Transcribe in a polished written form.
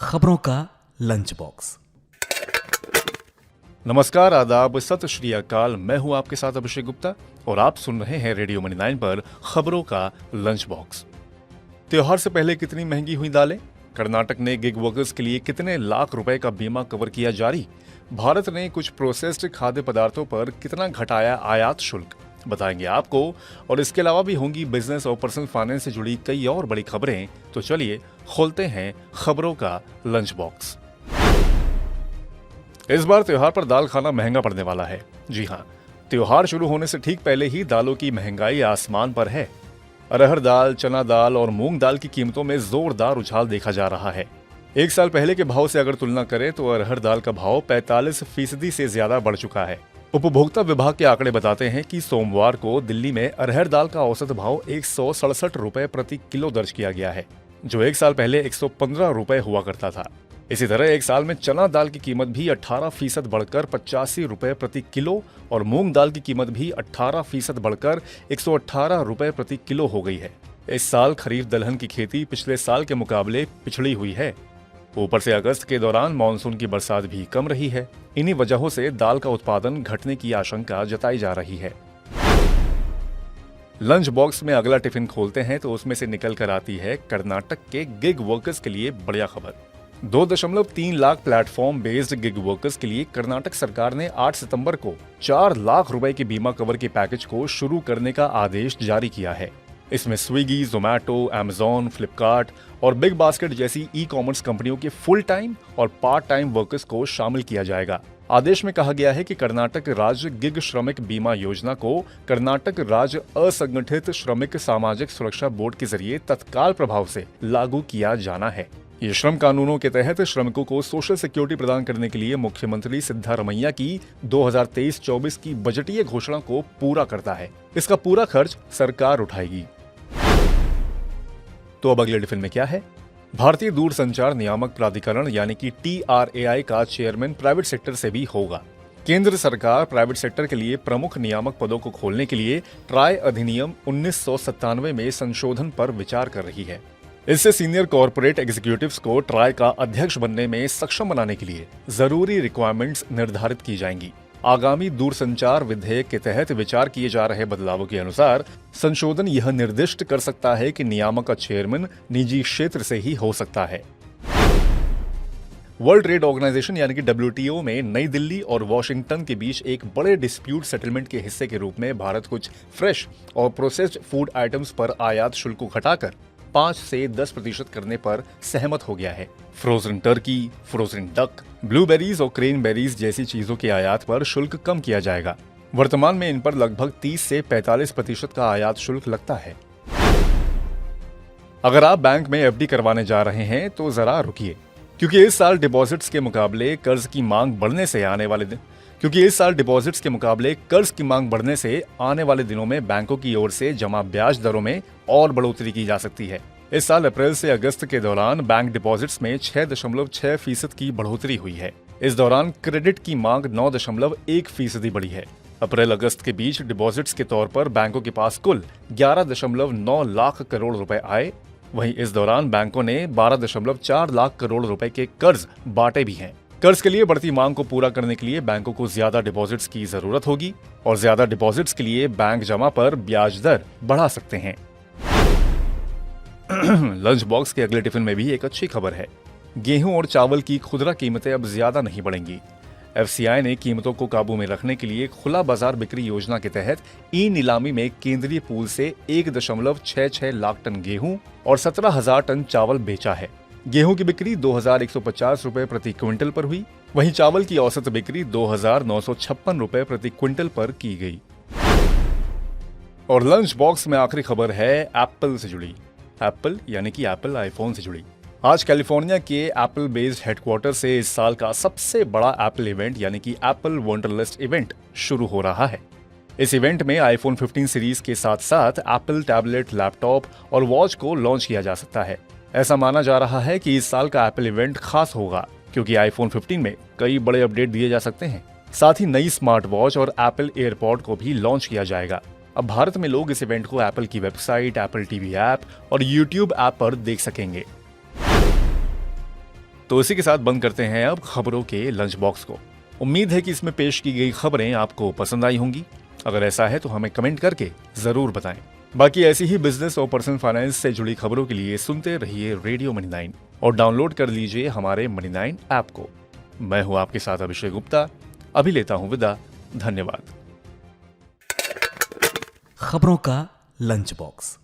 खबरों का lunch box. नमस्कार, आदाब, सत श्री अकाल। मैं हूं आपके साथ अभिषेक गुप्ता और आप सुन रहे हैं रेडियो मनी 9 पर खबरों का लंच बॉक्स। त्योहार से पहले कितनी महंगी हुई दालें? कर्नाटक ने गिग वर्कर्स के लिए कितने लाख रुपए का बीमा कवर किया जारी? भारत ने कुछ प्रोसेस्ड खाद्य पदार्थों पर कितना घटाया आयात शुल्क? बताएंगे आपको। और इसके अलावा भी होंगी बिजनेस और पर्सनल फाइनेंस से जुड़ी कई और बड़ी खबरें। तो चलिए खोलते हैं खबरों का लंच बॉक्स। इस बार त्योहार पर दाल खाना महंगा पड़ने वाला है। जी हाँ, त्योहार शुरू होने से ठीक पहले ही दालों की महंगाई आसमान पर है। अरहर दाल, चना दाल और मूंग दाल की कीमतों में जोरदार उछाल देखा जा रहा है। एक साल पहले के भाव से अगर तुलना करें तो अरहर दाल का भाव 45% से ज्यादा बढ़ चुका है। उपभोक्ता विभाग के आंकड़े बताते हैं कि सोमवार को दिल्ली में अरहर दाल का औसत भाव 167 रुपए प्रति किलो दर्ज किया गया है, जो एक साल पहले 115 रुपए हुआ करता था। इसी तरह एक साल में चना दाल की कीमत भी 18% बढ़कर 85 रुपए प्रति किलो और मूंग दाल की कीमत भी 18% बढ़कर 118 रुपए प्रति किलो हो गई है। इस साल खरीफ दलहन की खेती पिछले साल के मुकाबले पिछड़ी हुई है। ऊपर से अगस्त के दौरान मानसून की बरसात भी कम रही है। इन्हीं वजहों से दाल का उत्पादन घटने की आशंका जताई जा रही है। लंच बॉक्स में अगला टिफिन खोलते हैं तो उसमें से निकल कर आती है कर्नाटक के गिग वर्कर्स के लिए बढ़िया खबर। 2.3 lakh platform based gig workers के लिए कर्नाटक सरकार ने 8 सितंबर को 4 लाख रुपए के बीमा कवर के पैकेज को शुरू करने का आदेश जारी किया है। इसमें स्विगी, जोमैटो, अमेजॉन, फ्लिपकार्ट और बिग बास्केट जैसी ई कॉमर्स कंपनियों के फुल टाइम और पार्ट टाइम वर्कर्स को शामिल किया जाएगा। आदेश में कहा गया है कि कर्नाटक राज्य गिग श्रमिक बीमा योजना को कर्नाटक राज्य असंगठित श्रमिक सामाजिक सुरक्षा बोर्ड के जरिए तत्काल प्रभाव से लागू किया जाना है। ये श्रम कानूनों के तहत श्रमिकों को सोशल सिक्योरिटी प्रदान करने के लिए मुख्यमंत्री सिद्धारमैया की 2023-24 की बजटीय घोषणा को पूरा करता है। इसका पूरा खर्च सरकार उठाएगी। तो अब अगले टिफिन में क्या है? भारतीय दूरसंचार नियामक प्राधिकरण यानी कि TRAI का चेयरमैन प्राइवेट सेक्टर से भी होगा। केंद्र सरकार प्राइवेट सेक्टर के लिए प्रमुख नियामक पदों को खोलने के लिए ट्राई अधिनियम 1997 में संशोधन पर विचार कर रही है। इससे सीनियर कॉर्पोरेट एग्जीक्यूटिव्स को ट्राई का अध्यक्ष बनने में सक्षम बनाने के लिए जरूरी रिक्वायरमेंट्स निर्धारित की जाएंगी। आगामी दूरसंचार विधेयक के तहत विचार किए जा रहे बदलावों के अनुसार संशोधन यह निर्दिष्ट कर सकता है कि नियामक का चेयरमैन निजी क्षेत्र से ही हो सकता है। वर्ल्ड ट्रेड ऑर्गेनाइजेशन यानी कि WTO में नई दिल्ली और वॉशिंगटन के बीच एक बड़े डिस्प्यूट सेटलमेंट के हिस्से के रूप में भारत कुछ फ्रेश और प्रोसेस्ड फूड आइटम्स पर आयात शुल्क को घटाकर 5 से 10% करने पर सहमत हो गया है। Frozen Turkey, frozen duck, blueberries और क्रेनबेरीज जैसी चीजों के आयात पर शुल्क कम किया जाएगा। वर्तमान में इन पर लगभग 30 से 45% का आयात शुल्क लगता है। अगर आप बैंक में FD करवाने जा रहे हैं तो जरा रुकिए, क्योंकि इस साल डिपॉजिट्स के मुकाबले कर्ज की मांग बढ़ने से आने वाले दिनों में बैंकों की ओर से जमा ब्याज दरों में और बढ़ोतरी की जा सकती है। इस साल अप्रैल से अगस्त के दौरान बैंक डिपॉजिट्स में 6.6% की बढ़ोतरी हुई है। इस दौरान क्रेडिट की मांग 9.1% बढ़ी है। अप्रैल अगस्त के बीच डिपॉजिट्स के तौर पर बैंकों के पास कुल 11.9 लाख करोड़ रुपए आए। वहीं इस दौरान बैंकों ने 12.4 लाख करोड़ रुपए के कर्ज बांटे भी हैं। कर्ज के लिए बढ़ती मांग को पूरा करने के लिए बैंकों को ज्यादा डिपॉजिट्स की जरूरत होगी और ज्यादा डिपॉजिट्स के लिए बैंक जमा पर ब्याज दर बढ़ा सकते हैं। लंच बॉक्स के अगले टिफिन में भी एक अच्छी खबर है। गेहूं और चावल की खुदरा कीमतें अब ज्यादा नहीं बढ़ेंगी। FCI ने कीमतों को काबू में रखने के लिए खुला बाजार बिक्री योजना के तहत ई नीलामी में केंद्रीय पूल से 1.66 लाख टन गेहूं और 17,000 टन चावल बेचा है। गेहूं की बिक्री 2,150 रुपए प्रति क्विंटल पर हुई, वहीं चावल की औसत बिक्री 2,956 रुपए प्रति क्विंटल पर की गई। और लंच बॉक्स में आखिरी खबर है एप्पल से जुड़ी। एप्पल यानी कि एप्पल आईफोन से जुड़ी। आज कैलिफोर्निया के एप्पल बेस्ड हेडक्वार्टर से इस साल का सबसे बड़ा एप्पल इवेंट यानी कि एप्पल वंडरलिस्ट इवेंट शुरू हो रहा है। इस इवेंट में आईफोन 15 सीरीज के साथ साथ एप्पल टैबलेट, लैपटॉप और वॉच को लॉन्च किया जा सकता है। ऐसा माना जा रहा है कि इस साल का एप्पल इवेंट खास होगा, क्योंकि आईफोन 15 में कई बड़े अपडेट दिए जा सकते हैं। साथ ही नई स्मार्ट वॉच और एप्पल एयरपॉड को भी लॉन्च किया जाएगा। अब भारत में लोग इस इवेंट को एप्पल की वेबसाइट, एप्पल टीवी ऐप और यूट्यूब ऐप पर देख सकेंगे। तो इसी के साथ बंद करते हैं अब खबरों के लंच बॉक्स को। उम्मीद है कि इसमें पेश की गई खबरें आपको पसंद आई होंगी। अगर ऐसा है तो हमें कमेंट करके जरूर बताएं। बाकी ऐसी ही बिजनेस और पर्सनल फाइनेंस से जुड़ी खबरों के लिए सुनते रहिए रेडियो मनी 9 और डाउनलोड कर लीजिए हमारे मनी 9 ऐप को। मैं हूं आपके साथ अभिषेक गुप्ता। अभी लेता हूं विदा। धन्यवाद। खबरों का लंच बॉक्स।